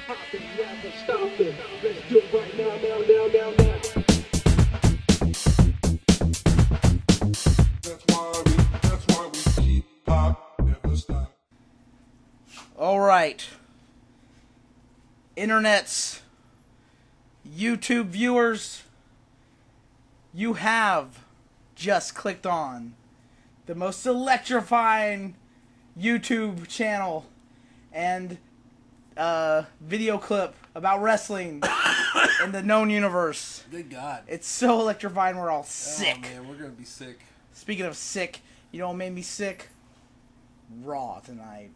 popping, never stopping. Let's do it right now, now. That's why we keep pop, never stop. All right. Internet's YouTube viewers, you have just clicked on the most electrifying YouTube channel and video clip about wrestling in the known universe. Good God. It's so electrifying, we're all sick. Oh, man, we're going to be sick. Speaking of sick, you know what made me sick? Raw tonight.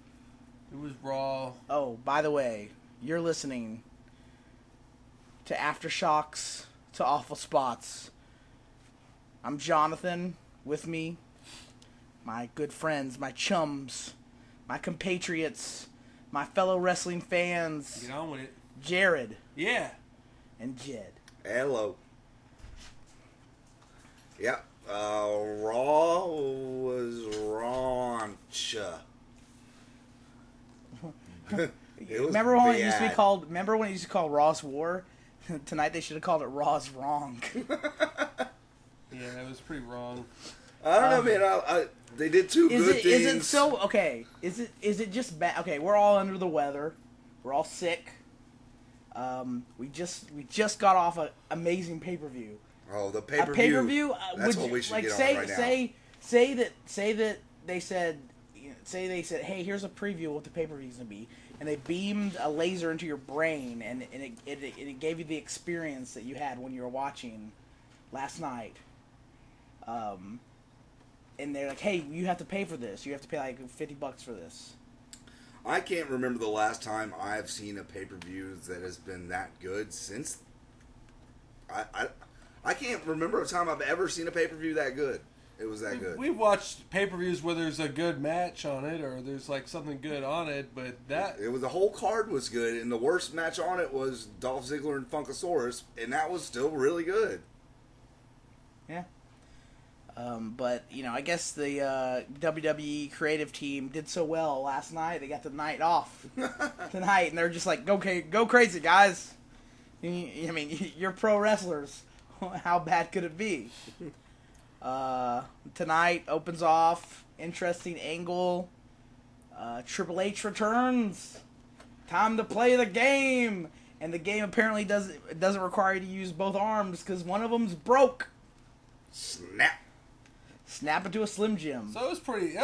It was Raw. Oh, by the way, you're listening to Aftershocks To Awful Spots. I'm Jonathan. With me, my good friends, my chums, my compatriots, my fellow wrestling fans. Get on with it. Jared. Yeah. And Jed. Hello. Yep. Raw was raunch. Remember when it used to be called? Remember when it used to be called Raw's War? Tonight they should have called it Raw's Wrong. Yeah, it was pretty wrong. I don't know, man. They did two good things. Is it so okay? Is it just bad? Okay, we're all under the weather. We're all sick. We just got off an amazing pay-per-view. Oh, the pay-per-view. A pay-per-view. That's what we should get on right now. Say that they said, hey, here's a preview of what the pay-per-view is gonna be, and they beamed a laser into your brain, and it gave you the experience that you had when you were watching last night. And they're like, hey, you have to pay for this. You have to pay like $50 for this. I can't remember the last time I've seen a pay-per-view that has been that good since. I can't remember a time I've ever seen a pay-per-view that good. It was that good. We've watched pay-per-views where there's a good match on it, or there's like something good on it, but the whole card was good, and the worst match on it was Dolph Ziggler and Funkasaurus, and that was still really good. Yeah. But, I guess the WWE creative team did so well last night. They got the night off tonight, and they're just like, go crazy, guys. I mean, you're pro wrestlers. How bad could it be? Tonight opens off. Interesting angle. Triple H returns. Time to play the game. And the game apparently doesn't require you to use both arms because one of them's broke. Snap into a Slim Jim. So that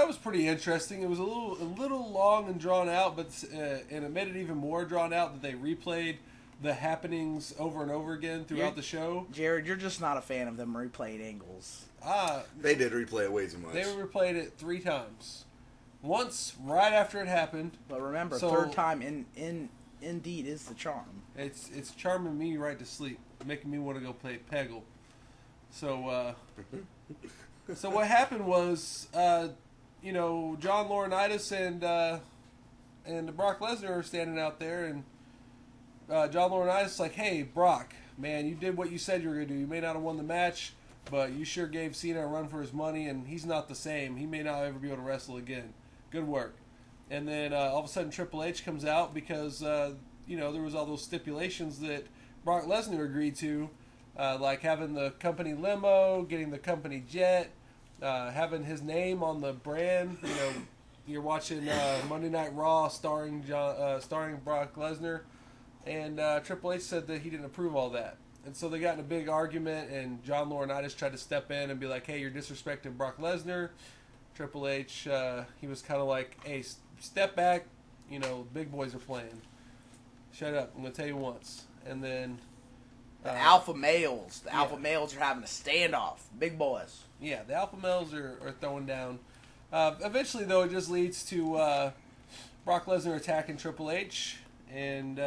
was pretty interesting. It was a little long and drawn out, but and it made it even more drawn out that they replayed the happenings over and over again throughout the show. Jared, you're just not a fan of them replayed angles. They did replay it way too much. They replayed it 3 times. Once right after it happened. But remember, third time indeed is the charm. It's charming me right to sleep, making me want to go play Peggle. So so what happened was, John Laurinaitis and Brock Lesnar are standing out there, and John Laurinaitis is like, hey, Brock, man, you did what you said you were going to do. You may not have won the match, but you sure gave Cena a run for his money, and he's not the same. He may not ever be able to wrestle again. Good work. And then all of a sudden Triple H comes out because, there was all those stipulations that Brock Lesnar agreed to, like having the company limo, getting the company jet, having his name on the brand. You're watching Monday Night Raw starring Brock Lesnar, and Triple H said that he didn't approve all that. And so they got in a big argument, and John Laurinaitis tried to step in and be like, hey, you're disrespecting Brock Lesnar. Triple H, he was kind of like, hey, step back. Big boys are playing. Shut up. I'm going to tell you once. And then the alpha males. The alpha males are having a standoff. Big boys. Yeah, the alpha males are throwing down. Eventually, though, it just leads to Brock Lesnar attacking Triple H, and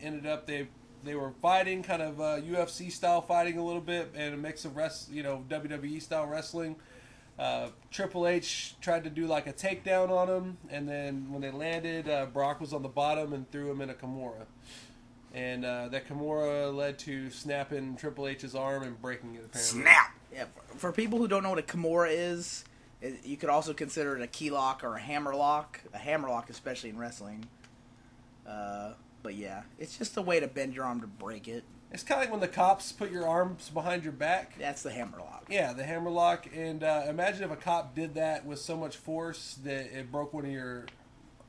ended up they were fighting, kind of UFC style fighting a little bit, and a mix of WWE style wrestling. Triple H tried to do like a takedown on him, and then when they landed, Brock was on the bottom and threw him in a Kimura. And that Kimura led to snapping Triple H's arm and breaking it, apparently. Snap! Yeah, for people who don't know what a Kimura is, you could also consider it a key lock or a hammer lock. A hammer lock, especially in wrestling. But But yeah, it's just a way to bend your arm to break it. It's kind of like when the cops put your arms behind your back. That's the hammerlock. Yeah, the hammerlock. And imagine if a cop did that with so much force that it broke one of your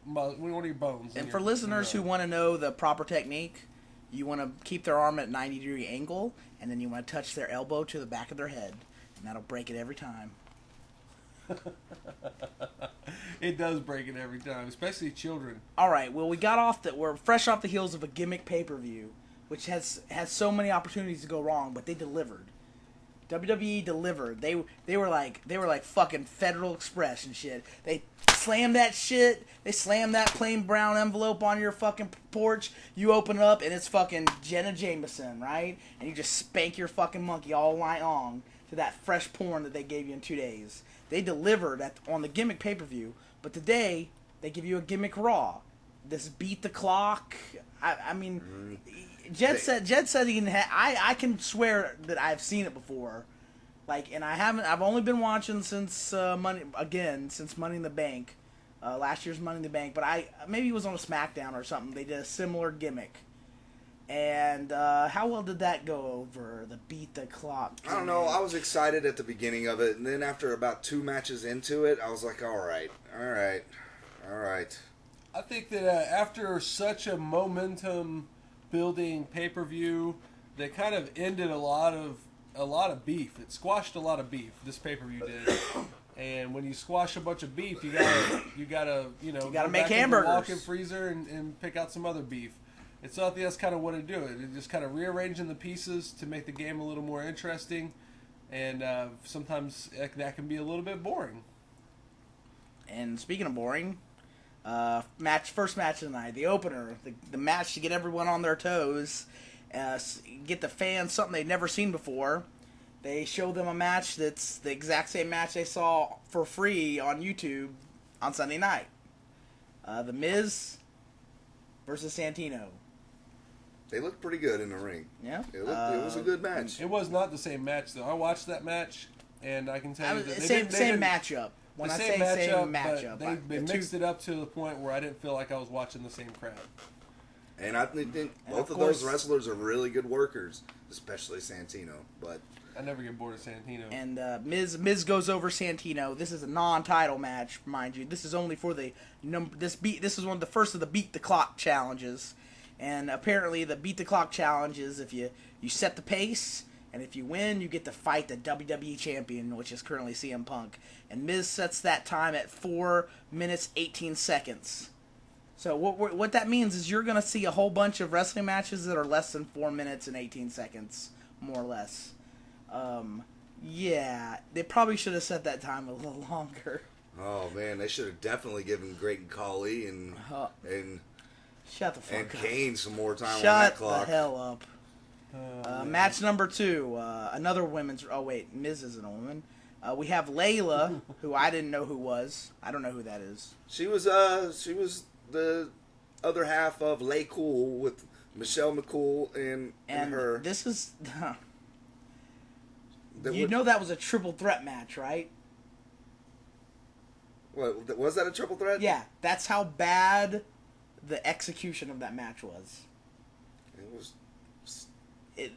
bones. And for listeners who want to know the proper technique, you want to keep their arm at 90-degree angle, and then you want to touch their elbow to the back of their head, and that'll break it every time. It does break it every time, especially children. All right, well, we're fresh off the heels of a gimmick pay-per-view, which has so many opportunities to go wrong, but they delivered. WWE delivered. They were like fucking Federal Express and shit. They slammed that shit. They slammed that plain brown envelope on your fucking porch. You open it up and it's fucking Jenna Jameson, right? And you just spank your fucking monkey all night long to that fresh porn that they gave you in 2 days. They delivered on the gimmick pay-per-view, but today they give you a gimmick Raw. This beat the clock. I mean, Jed said he can. I can swear that I've seen it before, like, and I haven't. I've only been watching since Money in the Bank, last year's Money in the Bank. But maybe it was on a SmackDown or something. They did a similar gimmick. And how well did that go over? The beat the clock. I don't know. I was excited at the beginning of it, and then after about 2 matches into it, I was like, all right. I think that after such a momentum-building pay-per-view, they kind of ended a lot of beef. It squashed a lot of beef. This pay-per-view did. And when you squash a bunch of beef, you gotta make hamburgers. The walk-in freezer and pick out some other beef. And so I think that's kind of what it do. It just kind of rearranging the pieces to make the game a little more interesting. And sometimes that can be a little bit boring. And speaking of boring, first match of the night, the opener, the match to get everyone on their toes, get the fans something they've never seen before. They show them a match that's the exact same match they saw for free on YouTube on Sunday night. The Miz versus Santino. They looked pretty good in the ring. Yeah. It was a good match. It was not the same match, though. I watched that match, and I can tell you that same matchup. When I say same matchup, they mixed it up to the point where I didn't feel like I was watching the same crowd. And I think both of those wrestlers are really good workers, especially Santino. But I never get bored of Santino. And Miz goes over Santino. This is a non-title match, mind you. This is only for the This is one of the first of the beat the clock challenges. And apparently the beat the clock challenge is if you set the pace, and if you win, you get to fight the WWE champion, which is currently CM Punk. And Miz sets that time at 4 minutes 18 seconds. So what that means is you're going to see a whole bunch of wrestling matches that are less than 4 minutes and 18 seconds, more or less. Yeah, they probably should have set that time a little longer. Oh man, they should have definitely given Great and Khali and shut the fuck and up. Kane some more time on Shut that clock. the hell up. Match number 2, another women's. Oh wait, Miz isn't a woman. We have Layla, who I didn't know who was. I don't know who that is. She was the other half of Lay Cool with Michelle McCool and her. This is. Know that was a triple threat match, right? What was that, a triple threat? Yeah, that's how bad the execution of that match was. It was.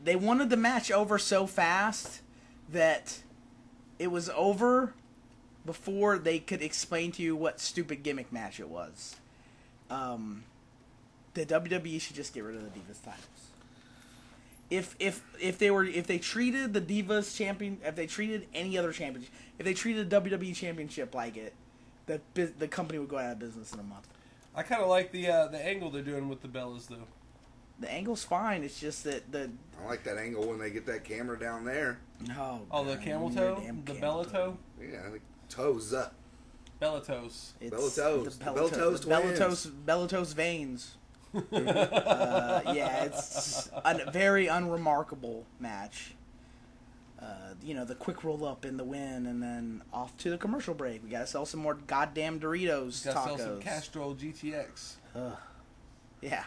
They wanted the match over so fast that it was over before they could explain to you what stupid gimmick match it was. The WWE should just get rid of the Divas titles. If they treated the Divas champion, if they treated any other championship, if they treated the WWE championship like it, the company would go out of business in a month. I kind of like the angle they're doing with the Bellas, though. The angle's fine. It's just that I like that angle when they get that camera down there. Oh, the camel toe, the Bella toe. Yeah, like toes up. Bella toes. Bellatos. The Bellatos Bellatos veins. Yeah, it's a very unremarkable match. The quick roll up in the win, and then off to the commercial break. We gotta sell some more goddamn Doritos Gotta tacos. sell some Castrol GTX. Yeah.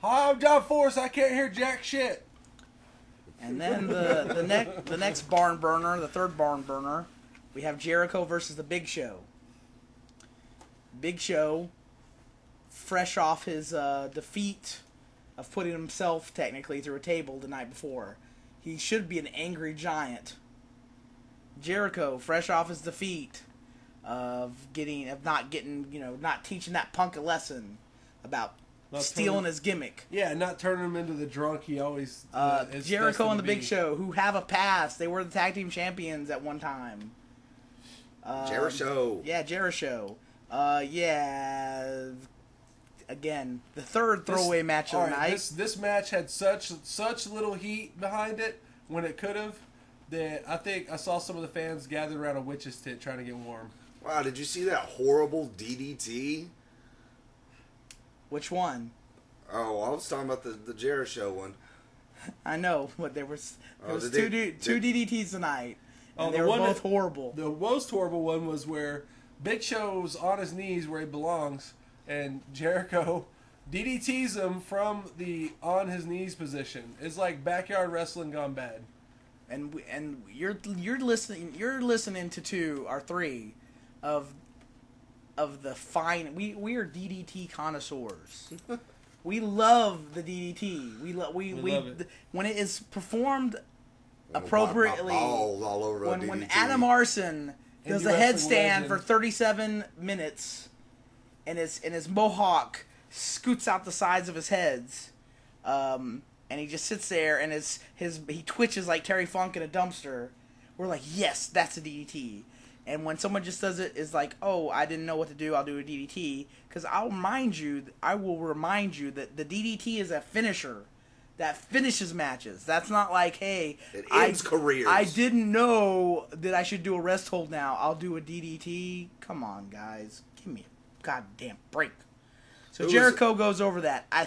Hi, I'm John Force. I can't hear jack shit. And then the next barn burner, the third barn burner, we have Jericho versus the Big Show. Big Show fresh off his defeat of putting himself technically through a table the night before. He should be an angry giant. Jericho, fresh off his defeat of not teaching that punk a lesson about stealing his gimmick. Yeah, not turning him into the drunk he always is Jericho destined and the to Big be. Show, who have a past. They were the tag team champions at one time. Jericho. Yeah, Jericho. Yeah. Again, the third throwaway match of the night. This match had such little heat behind it when it could have that I think I saw some of the fans gathered around a witch's tit trying to get warm. Wow, did you see that horrible DDT? Which one? Oh, I was talking about the Jericho one. I know, but there was did two DDTs tonight, and the they were one both that- horrible. The most horrible one was where Big Show's on his knees where he belongs, and Jericho DDTs him from the on his knees position. It's like backyard wrestling gone bad. And you're listening to two or three of the fine. We are DDT connoisseurs. We love the DDT. We love it. When it is performed My appropriately. balls all over a When DDT. Adam Arson does Indie a wrestling headstand legend. for 37 minutes, and his mohawk scoots out the sides of his heads, and he just sits there and he twitches like Terry Funk in a dumpster. We're like, yes, that's a DDT. And when someone just does it, is like, oh, I didn't know what to do, I'll do a DDT. Because I will remind you that the DDT is a finisher that finishes matches. That's not like, hey, It ends careers. I didn't know that I should do a rest hold now. I'll do a DDT. Come on, guys. Give me a goddamn break. So Who Jericho goes over that. I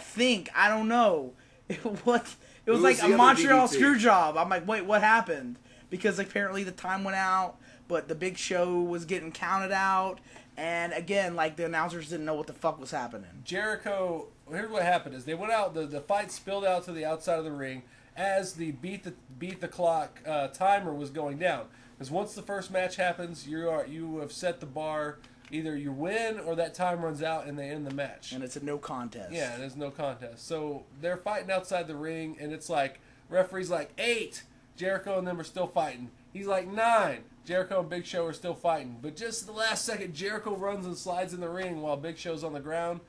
don't know. It was Who like was a the other Montreal DDT? screw job. I'm like, wait, what happened? Because apparently the time went out, but the Big Show was getting counted out. And again, like the announcers didn't know what the fuck was happening. Jericho, here's what happened is they went out, the fight spilled out to the outside of the ring as the beat the clock timer was going down. Because once the first match happens, you have set the bar. Either you win or that time runs out and they end the match. And it's a no contest. Yeah, there's no contest. So they're fighting outside the ring, and it's like, referee's like 8. Jericho and them are still fighting. He's like 9. Jericho and Big Show are still fighting. But just at the last second, Jericho runs and slides in the ring while Big Show's on the ground.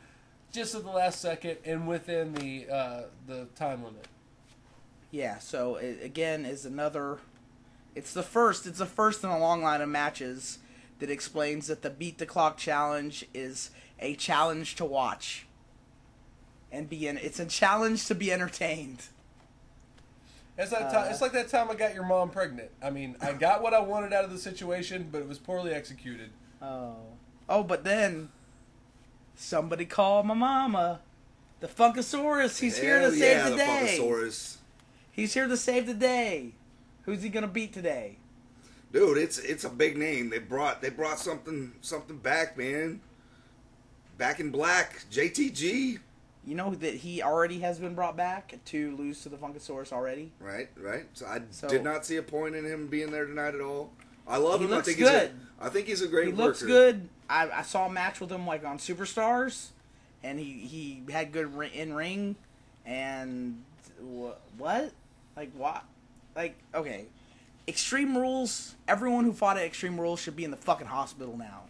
Just at the last second and within the time limit. Yeah, so it, again, is another... It's the first in a long line of matches that explains that the Beat the Clock challenge is a challenge to watch. It's a challenge to be entertained. It's like that time I got your mom pregnant. I mean, I got what I wanted out of the situation, but it was poorly executed. Oh, but then somebody called my mama. The Funkasaurus, he's here to save the day. Funkasaurus. He's here to save the day. Who's he gonna beat today? Dude, it's a big name. They brought something back, man. Back in black, JTG. You know that he already has been brought back to lose to the Funkasaurus already? Right. So I So- did not see a point in him being there tonight at all. I love He him. looks I think good. I think he's a great He worker. looks good. I saw a match with him like on Superstars, and he had good in ring, and what? Like what? Like okay, Extreme Rules. Everyone who fought at Extreme Rules should be in the fucking hospital now,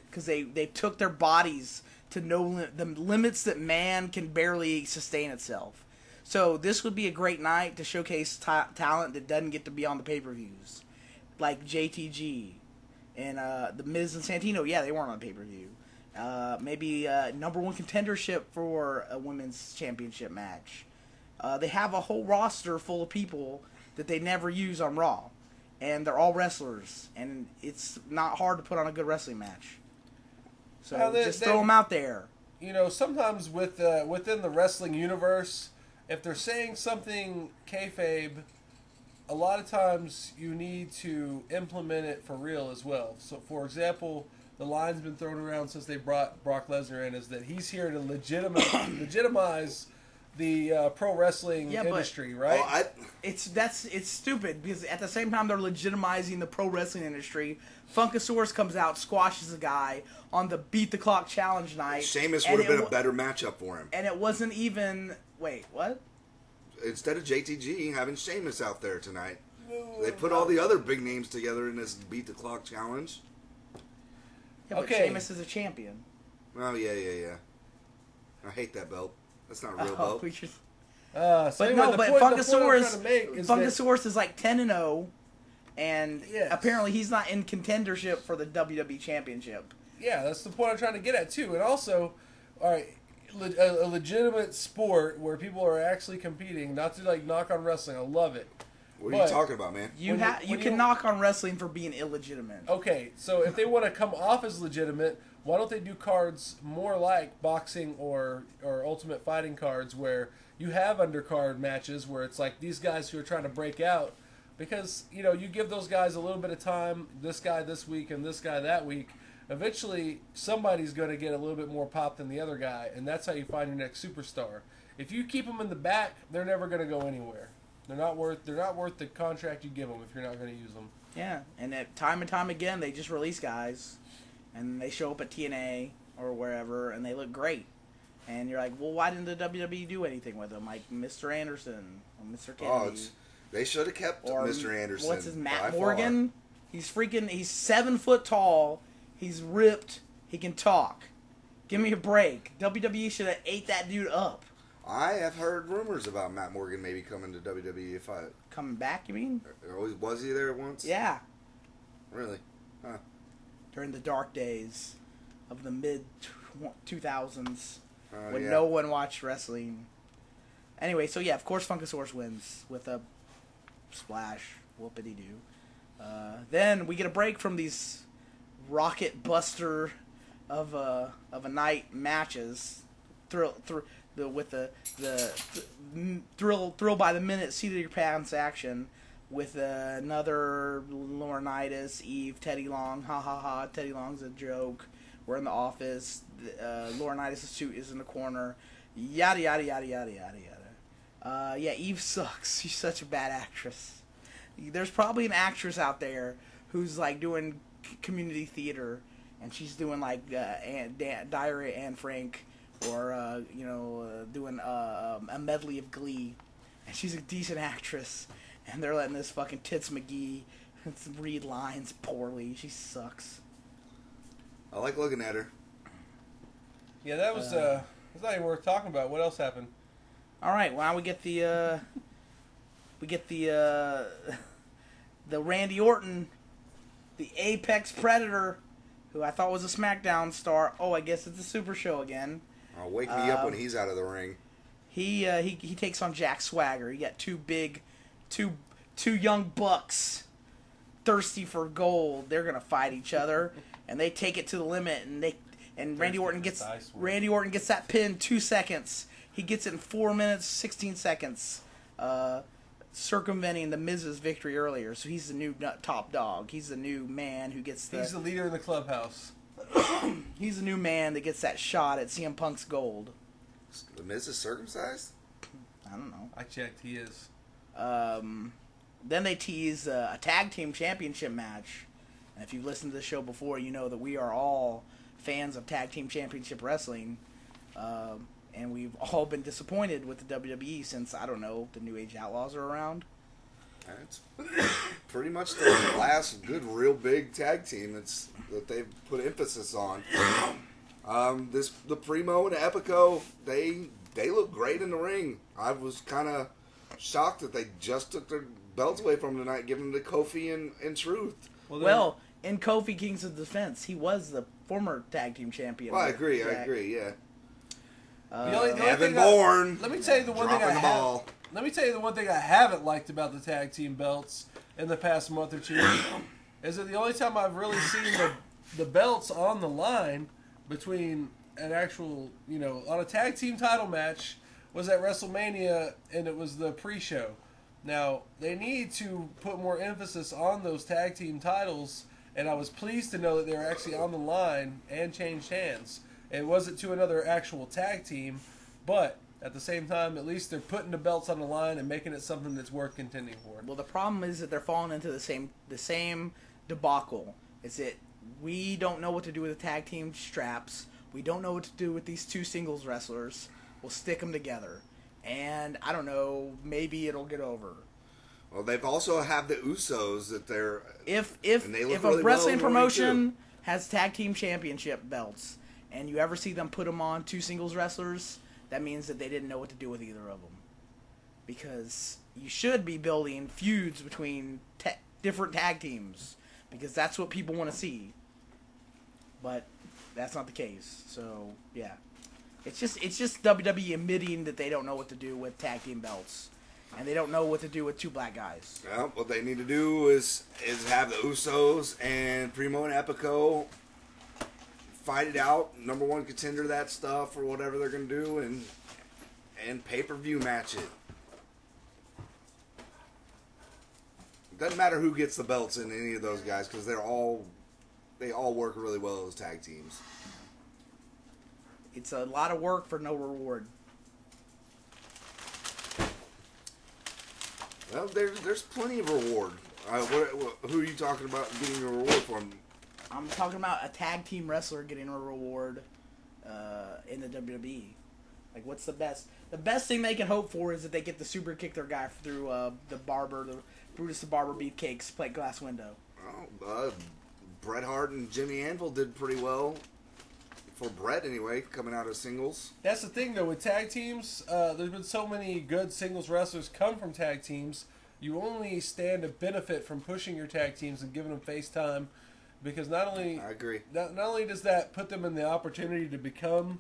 because they took their bodies to the limits that man can barely sustain itself. So this would be a great night to showcase talent that doesn't get to be on the pay-per-views, like JTG and the Miz and Santino. Yeah, they weren't on the pay-per-view. Maybe number one contendership for a women's championship match. They have a whole roster full of people that they never use on Raw, and they're all wrestlers, and it's not hard to put on a good wrestling match. So Well, just throw them out there. You know, sometimes within the wrestling universe, if they're saying something kayfabe, a lot of times you need to implement it for real as well. So, for example, the line's been thrown around since they brought Brock Lesnar in is that he's here to legitimize the pro wrestling Yeah, but- industry, right? Oh, It's stupid because at the same time they're legitimizing the pro wrestling industry. Funkasaurus comes out, squashes a guy on the Beat the Clock Challenge night. Sheamus and would have it been a better matchup for him. And it wasn't even. Wait, what? Instead of JTG having Sheamus out there tonight, they put all the other big names together in this Beat the Clock challenge. Yeah, but Okay. Sheamus is a champion. Oh yeah. I hate that belt. That's not a real belt. we should- So But anyway, no, the but point I'm Funkasaurus, trying to make is that- Funkasaurus is like 10-0, and Yes. apparently he's not in contendership for the WWE Championship. Yeah, that's the point I'm trying to get at too. And also, all right, a legitimate sport where people are actually competing, not to like knock on wrestling. I love it. What are But- you talking about, man? You When you can you- knock on wrestling for being illegitimate. Okay, so if they want to come off as legitimate, why don't they do cards more like boxing or Ultimate Fighting cards where you have undercard matches where it's like these guys who are trying to break out because, you know, you give those guys a little bit of time, this guy this week and this guy that week, eventually somebody's going to get a little bit more pop than the other guy, and that's how you find your next superstar. If you keep them in the back, they're never going to go anywhere. They're not worth the contract you give them if you're not going to use them. Yeah, and time and time again they just release guys, and they show up at TNA or wherever, and they look great. And you're like, well, why didn't the WWE do anything with them, like Mr. Anderson or Mr. Kennedy? They should have kept Or Mr. Anderson. What's his by Matt far. Morgan? He's 7 foot tall. He's ripped. He can talk. Give me a break. WWE should have ate that dude up. I have heard rumors about Matt Morgan maybe coming to WWE. Coming back, you mean? Was he there once? Yeah. Really? Huh. During the dark days of the mid 2000s when Yeah. no one watched wrestling. Anyway, so yeah, of course Funkasaurus wins with a splash, whoopity doo. Then we get a break from these rocket buster of a night matches, thrill by the minute seat of your pants action with another Laurinaitis, Eve, Teddy Long, ha ha ha, Teddy Long's a joke. We're in the office. Laurinaitis' suit is in the corner. Yada yada yada yada yada yada. Yeah, Eve sucks. She's such a bad actress. There's probably an actress out there who's like doing community theater, and she's doing like Diary of Anne Frank, or doing a medley of Glee, and she's a decent actress, and they're letting this fucking Tits McGee read lines poorly. She sucks. I like looking at her. Yeah, that was it's not even worth talking about. What else happened? All right, well, now we get the Randy Orton, the Apex Predator, who I thought was a SmackDown star. Oh, I guess it's a Super Show again. Wake me up when he's out of the ring. He takes on Jack Swagger. You got two young bucks, thirsty for gold. They're gonna fight each other, and they take it to the limit. And Randy Orton gets that pin 2 seconds. He gets it in 4 minutes 16 seconds, circumventing the Miz's victory earlier. So he's the new top dog. He's the new man who gets He's the leader in the clubhouse. He's the new man that gets that shot at CM Punk's gold. The Miz is circumcised? I don't know. I checked. He is. Then they tease a tag team championship match. And if you've listened to the show before, you know that we are all fans of tag team championship wrestling. And we've all been disappointed with the WWE since, I don't know, the New Age Outlaws are around. It's pretty much the last good, real big tag team that they've put emphasis on. The Primo and the Epico, they look great in the ring. I was kind of shocked that they just took their belts away from them tonight, giving them to Kofi and Truth. Well, in Kofi Kings's defense, he was the former tag team champion. Well, I agree, yeah. The only Evan thing Bourne. Let me tell you the one thing dropping the ball. Let me tell you the one thing I haven't liked about the tag team belts in the past month or two is that the only time I've really seen the belts on the line between an actual, on a tag team title match was at WrestleMania, and it was the pre-show. Now, they need to put more emphasis on those tag team titles, and I was pleased to know that they were actually on the line and changed hands. It wasn't to another actual tag team, but at the same time, at least they're putting the belts on the line and making it something that's worth contending for. Well, the problem is that they're falling into the same debacle. Is that we don't know what to do with the tag team straps. We don't know what to do with these two singles wrestlers. We'll stick them together. And, I don't know, maybe it'll get over. Well, they've also have the Usos that they're... If really a well wrestling in the ring, promotion has tag team championship belts, and you ever see them put them on two singles wrestlers, that means that they didn't know what to do with either of them. Because you should be building feuds between different tag teams, because that's what people want to see. But that's not the case. So yeah, it's just WWE admitting that they don't know what to do with tag team belts, and they don't know what to do with two black guys. Well, what they need to do is have the Usos and Primo and Epico fight it out, number one contender that stuff or whatever they're going to do, and pay-per-view match it. It doesn't matter who gets the belts in any of those guys because they all work really well as tag teams. It's a lot of work for no reward. Well, there's plenty of reward. Who are you talking about getting a reward from? I'm talking about a tag team wrestler getting a reward in the WWE. Like, what's the best? The best thing they can hope for is that they get the super kick their guy through the Brutus the Barber Beefcake's plate glass window. Oh, Bret Hart and Jimmy Anvil did pretty well. For Bret, anyway, coming out of singles. That's the thing, though, with tag teams. There's been so many good singles wrestlers come from tag teams. You only stand to benefit from pushing your tag teams and giving them face time, because not only I agree. Not only does that put them in the opportunity to become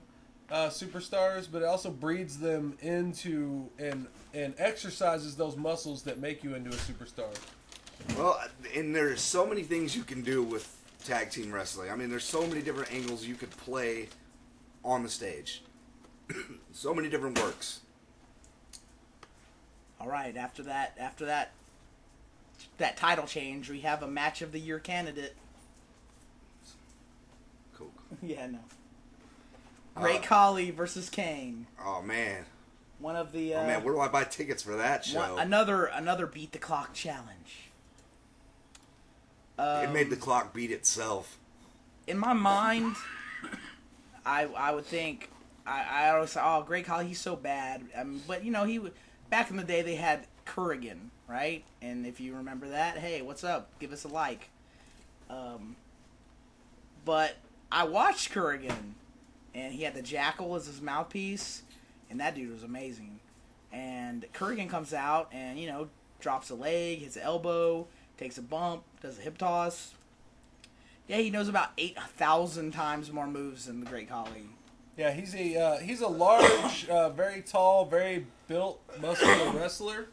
superstars, but it also breeds them into and exercises those muscles that make you into a superstar. Well, and there's so many things you can do with tag team wrestling. I mean, there's so many different angles you could play on the stage. So many different works. All right, after that title change, we have a match of the year candidate. Cool. Yeah, no. Great Khali versus Kane. Oh man. One of the Oh man, where do I buy tickets for that show? Another beat the clock challenge. It made the clock beat itself. In my mind, I would think I always say, oh, Great Khali, he's so bad. But you know, back in the day they had Kurrigan, right? And if you remember that, hey, what's up? Give us a like. But I watched Kurrigan, and he had the Jackal as his mouthpiece, and that dude was amazing. And Kurrigan comes out and, you know, drops a leg, hits an elbow, takes a bump, does a hip toss. Yeah, he knows about 8,000 times more moves than the Great Khali. Yeah, he's a large, very tall, very built, muscular wrestler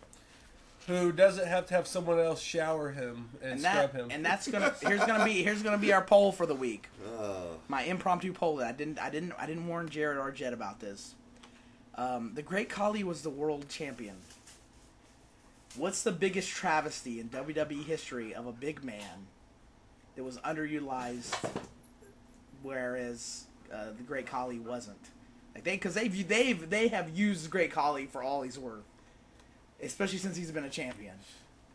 who doesn't have to have someone else shower him and scrub him. And that's here's gonna be our poll for the week. My impromptu poll. I didn't warn Jared or Jed about this. The Great Khali was the world champion. What's the biggest travesty in WWE history of a big man that was underutilized, whereas the Great Khali wasn't? Like they have used the Great Khali for all he's worth, especially since he's been a champion.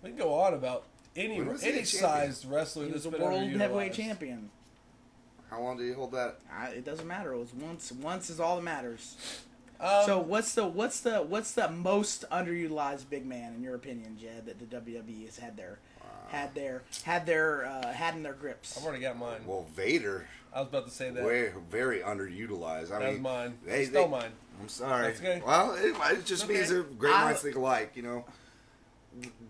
We can go on about any sized wrestler He was that's a been world underutilized. heavyweight champion. How long did he hold that? It doesn't matter. It was once. Once is all that matters. Um, So what's the most underutilized big man in your opinion, Jed, that the WWE has had in their grips? I've already got mine. Well, Vader, I was about to say that. very underutilized. I That was mean, mine. They Still mine. I'm sorry. That's okay. Well, it just means they're great minds think alike, you know.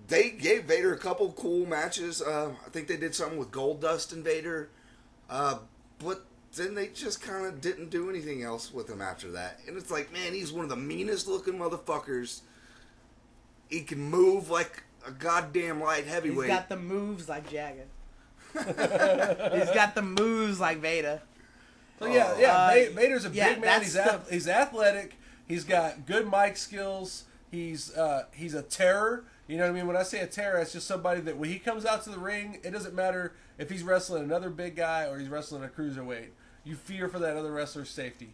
They gave Vader a couple cool matches. I think they did something with Goldust and Vader. But then they just kind of didn't do anything else with him after that. And it's like, man, he's one of the meanest looking motherfuckers. He can move like a goddamn light heavyweight. He's got the moves like Jagger. He's got the moves like Vader. So Vader's a big man. that's He's athletic. He's got good mic skills. He's a terror. You know what I mean? When I say a terror, it's just somebody that when he comes out to the ring, it doesn't matter if he's wrestling another big guy or he's wrestling a cruiserweight. You fear for that other wrestler's safety.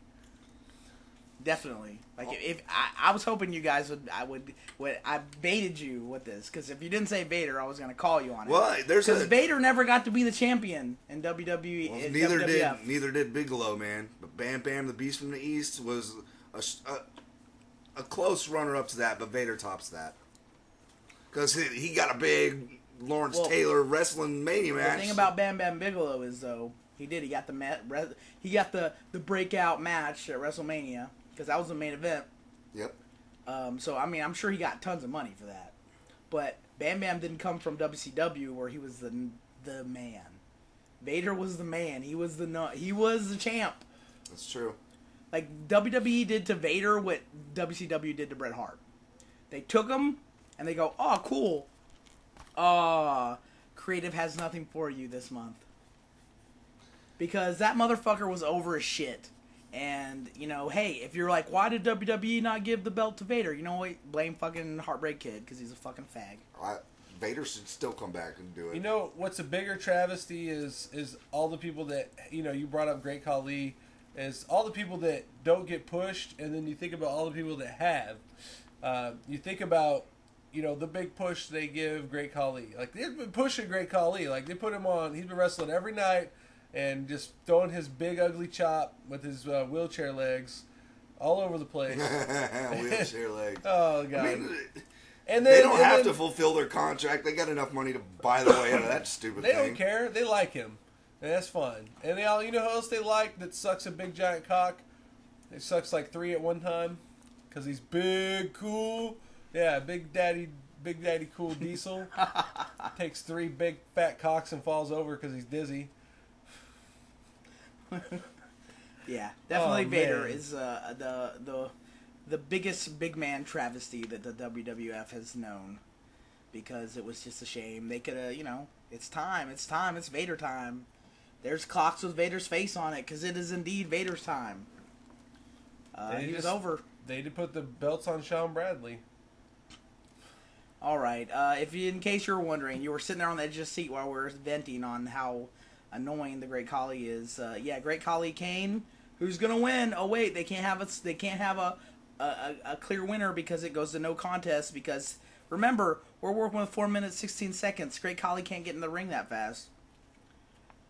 Definitely. Like if I was hoping you guys I baited you with this because if you didn't say Vader, I was gonna call you on it. Well, because Vader never got to be the champion in WWE. Well, in neither WWF. did Bigelow, man. But Bam Bam, the Beast from the East, was a close runner-up to that, but Vader tops that because he got a big Lawrence Taylor wrestling mania match. The thing about Bam Bam Bigelow is though he got the breakout match at WrestleMania because that was the main event. Yep. So I mean I'm sure he got tons of money for that, but Bam Bam didn't come from WCW where he was the man. Vader was the man. He was the champ. That's true. Like WWE did to Vader what WCW did to Bret Hart. They took him and they go, "Oh, cool. Creative has nothing for you this month." Because that motherfucker was over as shit. And, you know, hey, if you're like, why did WWE not give the belt to Vader? You know what? Blame fucking Heartbreak Kid because he's a fucking fag. Vader should still come back and do it. You know, what's a bigger travesty is all the people that, you know, you brought up Great Khali, is all the people that don't get pushed, and then you think about all the people that have. You think about, you know, the big push they give Great Khali. Like, they've been pushing Great Khali. Like, they put him on, he's been wrestling every night, and just throwing his big ugly chop with his wheelchair legs all over the place. Wheelchair legs. Oh, God. I mean, and then, they don't have to fulfill their contract. They got enough money to buy the way out of that stupid they thing. don't care. They like him. And that's fine. And they all, you know who else they like that sucks a big giant cock? He sucks like 3 at one time. Because he's big, cool. Yeah, Big Daddy Cool Diesel. Takes 3 big fat cocks and falls over because he's dizzy. Yeah, definitely Vader man. is the biggest big man travesty that the WWF has known, because it was just a shame. They could have, you know, it's Vader time. There's clocks with Vader's face on it because it is indeed Vader's time. He was over. They did put the belts on Sean Bradley. All right. In case you were wondering, you were sitting there on the edge of the seat while we were venting on how annoying the Great Khali is. Great Khali Kane. Who's gonna win? Oh wait, they can't have a clear winner because it goes to no contest. Because remember, we're working with 4 minutes 16 seconds. Great Khali can't get in the ring that fast.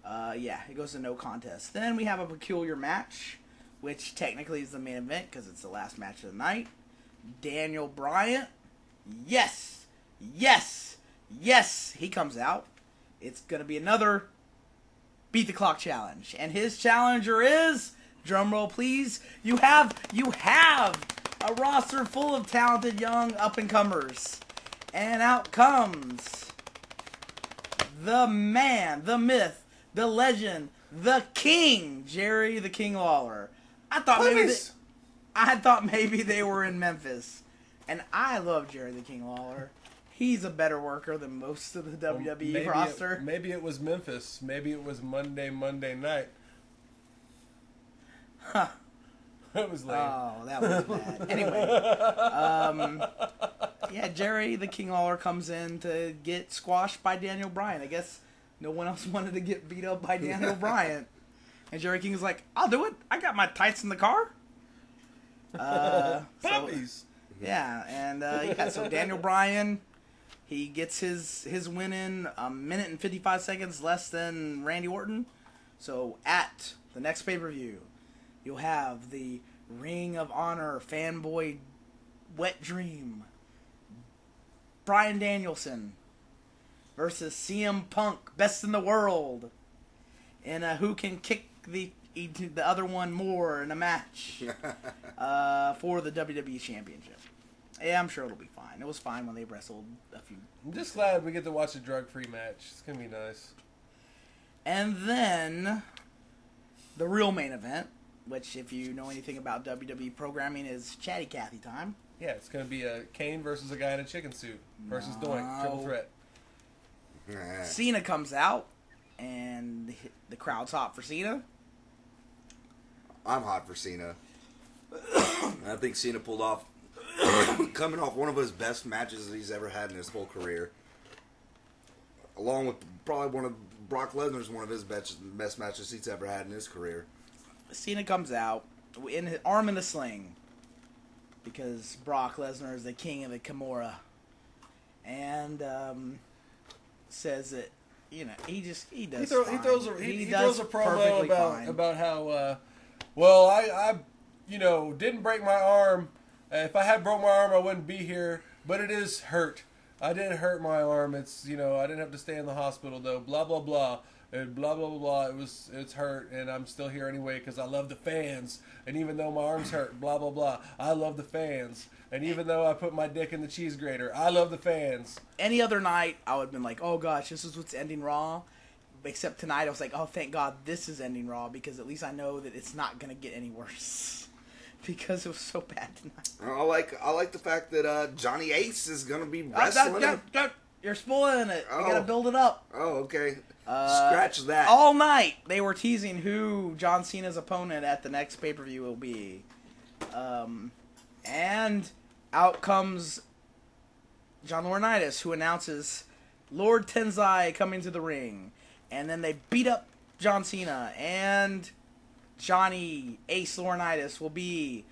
It goes to no contest. Then we have a peculiar match, which technically is the main event because it's the last match of the night. Daniel Bryan. Yes, he comes out. It's gonna be another Beat the Clock challenge, and his challenger is, drumroll please, you have a roster full of talented young up-and-comers, and out comes the man, the myth, the legend, the king, Jerry the King Lawler. I thought maybe they were in Memphis, and I love Jerry the King Lawler. He's a better worker than most of the WWE roster. Maybe it was Memphis. Maybe it was Monday night. Huh. That was lame. Oh, that was bad. Anyway, Jerry the King Lawler comes in to get squashed by Daniel Bryan. I guess no one else wanted to get beat up by Daniel Bryan. And Jerry King is like, I'll do it. I got my tights in the car. Puppies. So Daniel Bryan, he gets his win in 1 minute and 55 seconds less than Randy Orton. So at the next pay-per-view, you'll have the Ring of Honor fanboy wet dream, Bryan Danielson versus CM Punk, best in the world, in a who can kick the other one more in a match for the WWE Championship. Yeah, I'm sure it'll be fine. It was fine when they wrestled a few. I'm just glad we get to watch a drug-free match. It's going to be nice. And then the real main event, which if you know anything about WWE programming, is Chatty Cathy time. Yeah, it's going to be a Kane versus a guy in a chicken suit versus Doink, triple threat. Cena comes out, and the crowd's hot for Cena. I'm hot for Cena. I think Cena pulled off, coming off one of his best matches that he's ever had in his whole career. Along with probably one of Brock Lesnar's one of his best matches he's ever had in his career. Cena comes out in his arm in a sling. because Brock Lesnar is the king of the Kimura, and says that he does. He fine. throws a promo perfectly fine. about how well I didn't break my arm. If I had broke my arm, I wouldn't be here. But it is hurt. I didn't hurt my arm. It's I didn't have to stay in the hospital though. Blah blah blah. And blah blah blah blah. It's hurt, and I'm still here anyway because I love the fans. And even though my arm's hurt, blah blah blah, I love the fans. And even though I put my dick in the cheese grater, I love the fans. Any other night, I would have been like, "Oh gosh, this is what's ending Raw." Except tonight, I was like, "Oh, thank God, this is ending Raw because at least I know that it's not gonna get any worse." Because it was so bad tonight. I like the fact that Johnny Ace is gonna be wrestling. You're spoiling it. Oh. You gotta build it up. Oh, okay. Scratch that. All night they were teasing who John Cena's opponent at the next pay-per-view will be. And out comes John Laurinaitis, who announces Lord Tensai coming to the ring. And then they beat up John Cena, and Johnny Ace Laurinaitis will be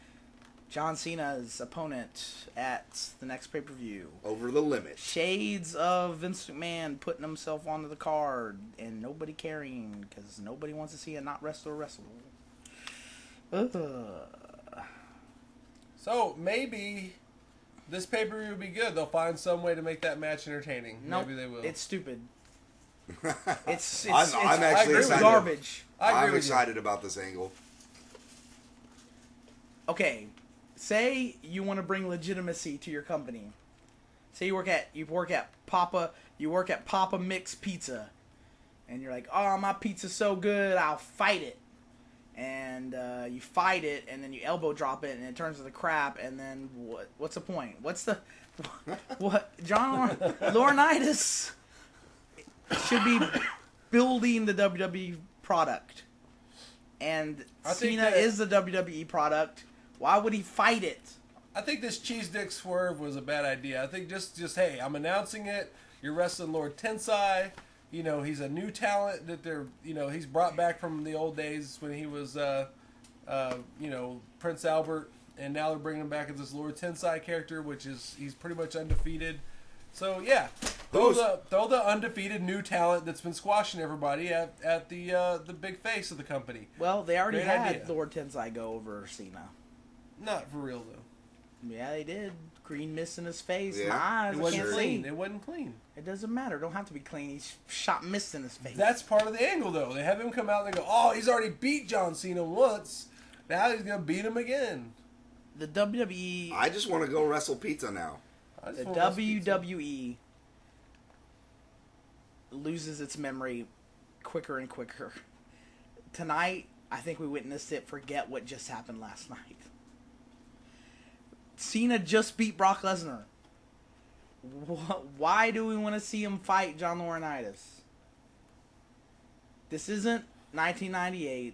John Cena's opponent at the next pay-per-view. Over the limit. Shades of Vince McMahon putting himself onto the card and nobody caring because nobody wants to see a not wrestler wrestle. So maybe this pay-per-view will be good. They'll find some way to make that match entertaining. Nope, Maybe they will. it's stupid. It's I'm actually excited. garbage. I'm excited about this angle. Okay, say you want to bring legitimacy to your company. Say you work at Papa Mix Pizza, and you're like, "Oh, my pizza's so good, I'll fight it." And you fight it, and then you elbow drop it, and it turns to the crap. And then what's the point? What? John Laurinaitis should be building the WWE product, and Cena is the WWE product. Why would he fight it? I think this cheese dick swerve was a bad idea. I think just hey, I'm announcing it. You're wrestling Lord Tensai. He's a new talent that he's brought back from the old days when he was, Prince Albert, and now they're bringing him back as this Lord Tensai character, he's pretty much undefeated. So yeah, throw the undefeated new talent that's been squashing everybody at the big face of the company. Well, they already Great had idea. Lord Tensai go over Cena. Not for real though. Yeah, they did. Green mist in his face. Yeah. My eyes, It I wasn't can't clean. see. It wasn't clean. It doesn't matter. Don't have to be clean. He's shot mist in his face. That's part of the angle though. They have him come out and they go, "Oh, he's already beat John Cena once. Now he's gonna beat him again." The WWE. I just want to go wrestle pizza now. The WWE loses its memory quicker and quicker. Tonight, I think we witnessed it forget what just happened last night. Cena just beat Brock Lesnar. Why do we want to see him fight John Laurinaitis? This isn't 1998.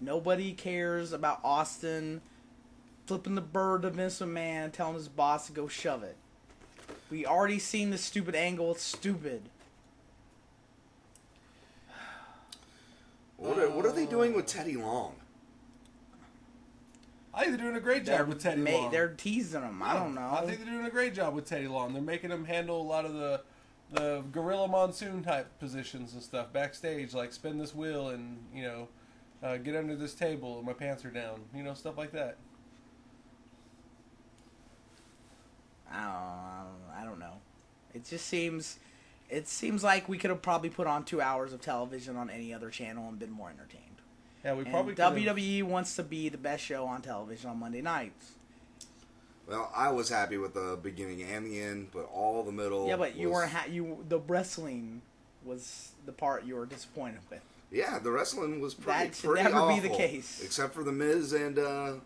Nobody cares about Austin flipping the bird to Vince McMahon, telling his boss to go shove it. We already seen this stupid angle. It's stupid. What are they doing with Teddy Long? I think they're doing a great job with Teddy Long. They're teasing him. I don't know. I think they're doing a great job with Teddy Long. They're making him handle a lot of the gorilla monsoon type positions and stuff backstage, like spin this wheel and get under this table. My pants are down. Stuff like that. I don't know. It just seems like we could have probably put on 2 hours of television on any other channel and been more entertained. Yeah, we And probably WWE wants to be the best show on television on Monday nights. Well, I was happy with the beginning and the end, but all the middle. Yeah, but you weren't. The wrestling was the part you were disappointed with. Yeah, the wrestling was pretty. That should pretty never awful, be the case. except for the Miz and who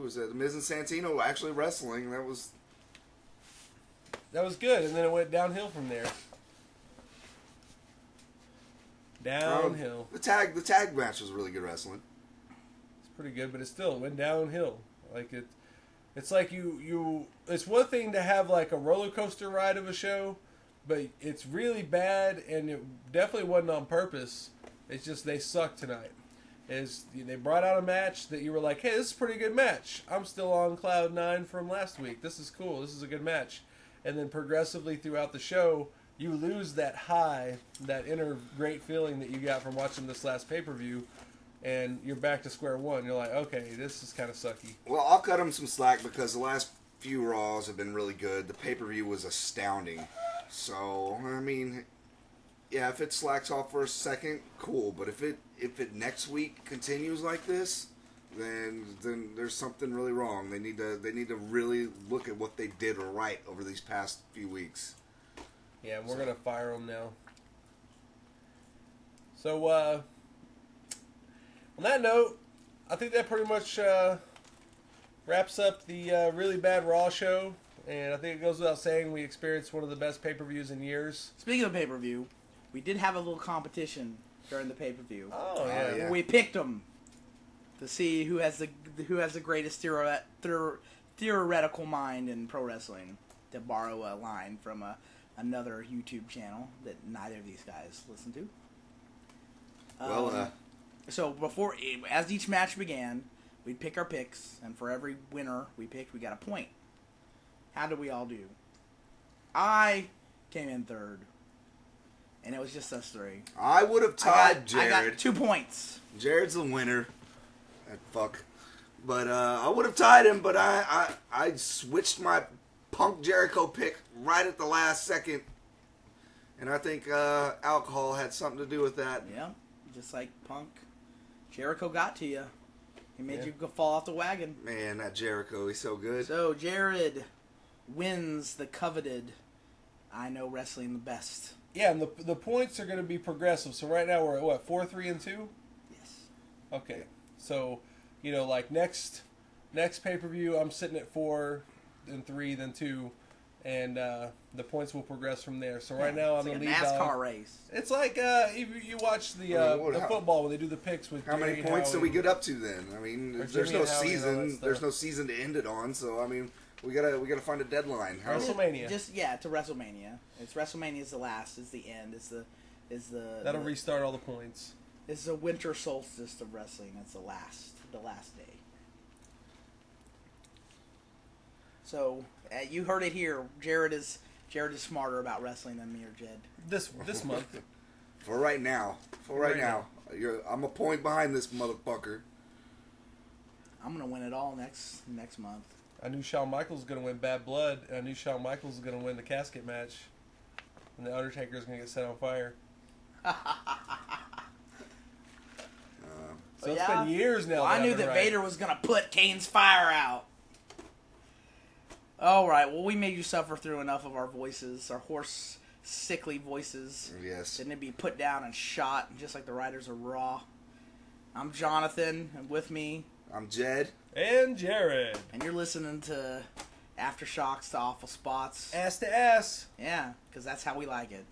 was it? The Miz and Santino actually wrestling. That was good, and then it went downhill from there. Downhill. The tag match was really good wrestling. It's pretty good, but it still went downhill. Like it's like you. It's one thing to have like a roller coaster ride of a show, but it's really bad, and it definitely wasn't on purpose. It's just they suck tonight. is they brought out a match that you were like, hey, this is a pretty good match. I'm still on cloud 9 from last week. This is cool. This is a good match. And then progressively throughout the show, you lose that high, that inner great feeling that you got from watching this last pay-per-view, and you're back to square one. You're like, okay, this is kind of sucky. Well, I'll cut them some slack because the last few Raws have been really good. The pay-per-view was astounding. So, I mean, yeah, if it slacks off for a second, cool. But if it next week continues like this, then there's something really wrong. They need to really look at what they did right over these past few weeks. Yeah, we're going to fire them now. So, on that note, I think that pretty much wraps up the really bad Raw show. And I think it goes without saying we experienced one of the best pay-per-views in years. Speaking of pay-per-view, we did have a little competition during the pay-per-view. Oh, yeah. We picked them to see who has the greatest theoretical mind in pro wrestling, to borrow a line from another YouTube channel that neither of these guys listen to. So as each match began, we'd pick our picks, and for every winner we picked, we got a point. How did we all do? I came in third, and it was just us three. I would have tied Jared. I got 2 points. Jared's the winner. That fuck. But I would have tied him, but I switched my Punk Jericho pick right at the last second. And I think alcohol had something to do with that. Yeah, just like Punk. Jericho got to you. He made you go fall off the wagon. Man, that Jericho, he's so good. So Jared wins the coveted I know wrestling the best. Yeah, and the points are going to be progressive. So right now we're at, what, 4-3-2? Yes. Okay. So, like next pay-per-view, I'm sitting at 4, then 3, then 2, and the points will progress from there. So right now I'm like the a lead NASCAR dog. race. It's like you watch the football when they do the picks with how many Jerry points Howie. do we get up to then? I mean, there's no Jimmy and Howie and all that season. stuff. There's no season to end it on. So I mean, we gotta find a deadline. WrestleMania. To WrestleMania. It's WrestleMania is the last. Is the end. That'll restart all the points. It's the winter solstice of wrestling. It's the last day. So you heard it here. Jared is smarter about wrestling than me or Jed. This month. For right now. I'm a point behind this motherfucker. I'm gonna win it all next month. I knew Shawn Michaels was going to win Bad Blood, and I knew Shawn Michaels was going to win the casket match, and the Undertaker is going to get set on fire. So it's been years now. Well, I knew that Vader was gonna put Kane's fire out. All right. Well, we made you suffer through enough of our voices, our hoarse, sickly voices. Yes. Didn't it be put down and shot, just like the writers of Raw? I'm Jonathan, and with me, I'm Jed. And Jared. And you're listening to Aftershocks to Awful Spots. Ass to ass. Yeah, because that's how we like it.